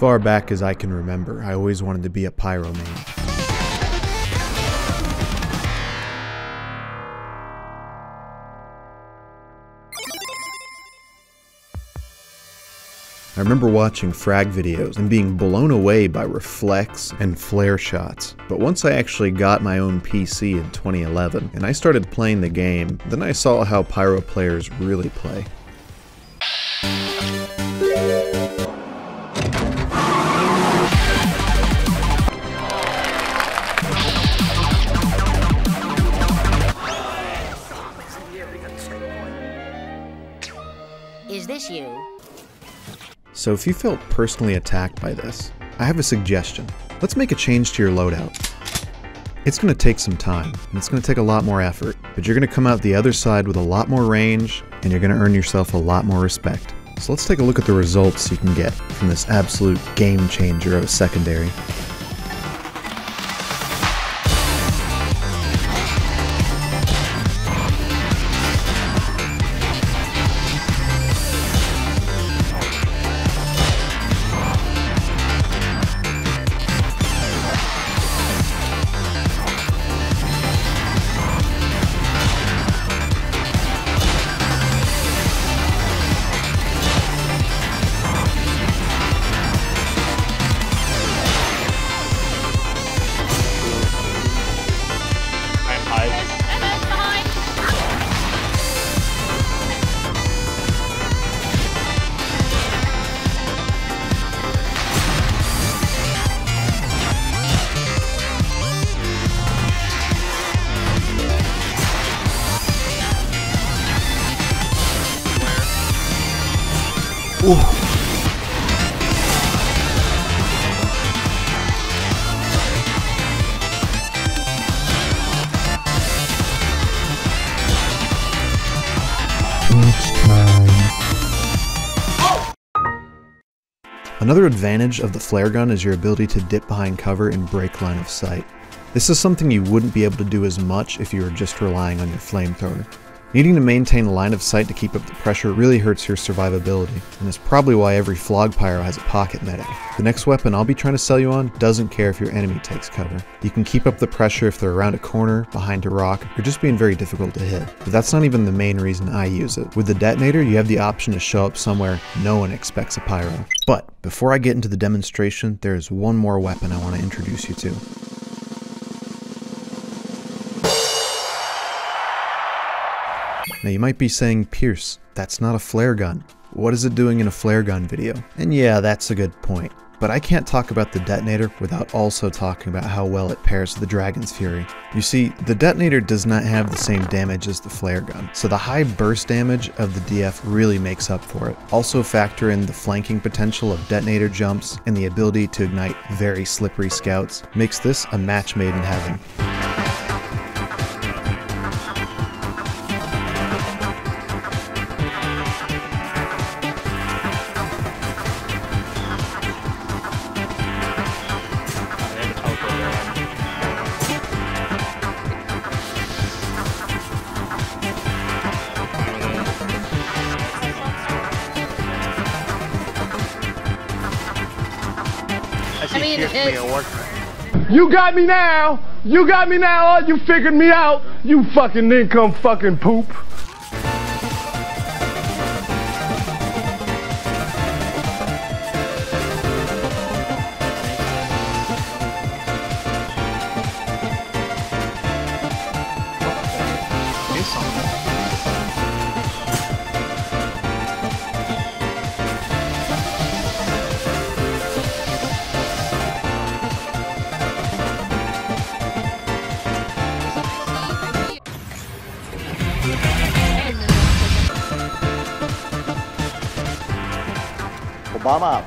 far back as I can remember, I always wanted to be a pyromane. I remember watching frag videos and being blown away by reflex and flare shots. But once I actually got my own PC in 2011 and I started playing the game, then I saw how pyro players really play. Is this you? So if you felt personally attacked by this, I have a suggestion. Let's make a change to your loadout. It's going to take some time, and it's going to take a lot more effort, but you're going to come out the other side with a lot more range, and you're going to earn yourself a lot more respect. So let's take a look at the results you can get from this absolute game changer of a secondary. Ooh. Another advantage of the flare gun is your ability to dip behind cover and break line of sight. This is something you wouldn't be able to do as much if you were just relying on your flamethrower. Needing to maintain a line of sight to keep up the pressure really hurts your survivability, and is probably why every Flog Pyro has a pocket medic. The next weapon I'll be trying to sell you on doesn't care if your enemy takes cover. You can keep up the pressure if they're around a corner, behind a rock, or just being very difficult to hit. But that's not even the main reason I use it. With the detonator, you have the option to show up somewhere no one expects a pyro. But before I get into the demonstration, there is one more weapon I want to introduce you to. Now you might be saying, Pierce, that's not a flare gun. What is it doing in a flare gun video? And yeah, that's a good point. But I can't talk about the detonator without also talking about how well it pairs with the Dragon's Fury. You see, the detonator does not have the same damage as the flare gun, so the high burst damage of the DF really makes up for it. Also factor in the flanking potential of detonator jumps and the ability to ignite very slippery scouts. Makes this a match made in heaven. You got me now! You got me now! You figured me out! You fucking nincombe fucking poop! Obama.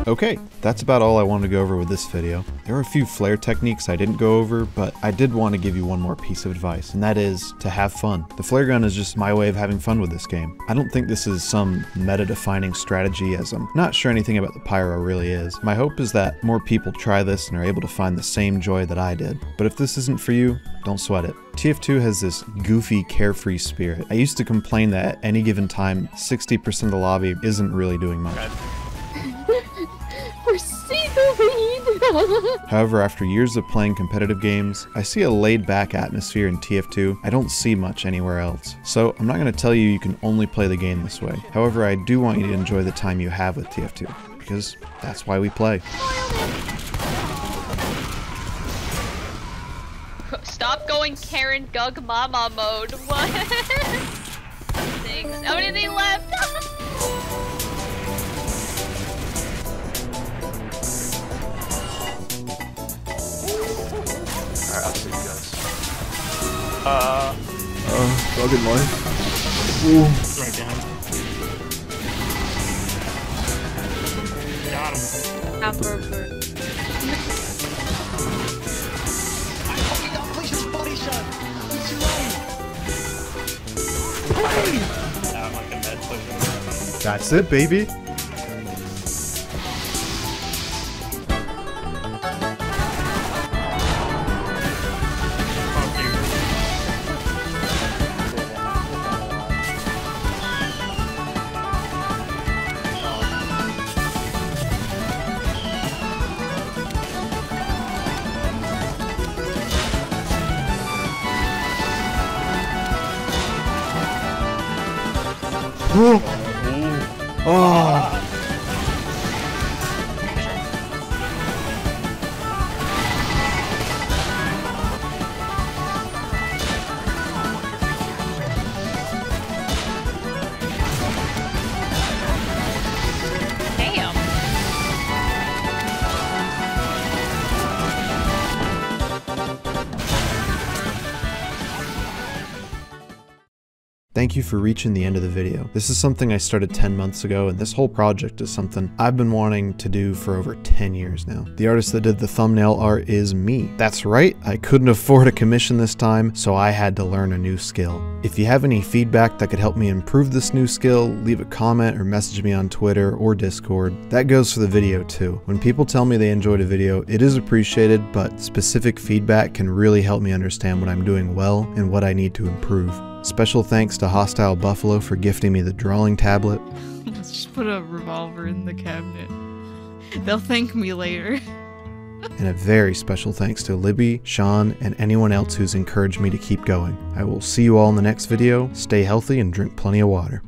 Okay, that's about all I wanted to go over with this video. There are a few flare techniques I didn't go over, but I did want to give you one more piece of advice, and that is to have fun. The flare gun is just my way of having fun with this game. I don't think this is some meta-defining strategy, as I'm not sure anything about the pyro really is. My hope is that more people try this and are able to find the same joy that I did. But if this isn't for you, don't sweat it. TF2 has this goofy, carefree spirit. I used to complain that at any given time, 60% of the lobby isn't really doing much. However, after years of playing competitive games, I see a laid-back atmosphere in TF2 I don't see much anywhere else. So I'm not going to tell you can only play the game this way. However, I do want you to enjoy the time you have with TF2, because that's why we play. Stop going Karen Gug Mama mode. What? Thanks. How many they left? Alright, I'll see you guys. Rugged life. Ooh. Right down. Got him. That's it, baby. Oh. Damn. Thank you for reaching the end of the video. This is something I started 10 months ago, and this whole project is something I've been wanting to do for over 10 years now. The artist that did the thumbnail art is me. That's right, I couldn't afford a commission this time, so I had to learn a new skill. If you have any feedback that could help me improve this new skill, leave a comment or message me on Twitter or Discord. That goes for the video too. When people tell me they enjoyed a video, it is appreciated, but specific feedback can really help me understand what I'm doing well and what I need to improve. Special thanks to Hostile Buffalo for gifting me the drawing tablet. Let's just put a revolver in the cabinet. They'll thank me later. And a very special thanks to Libby, Sean, and anyone else who's encouraged me to keep going. I will see you all in the next video. Stay healthy and drink plenty of water.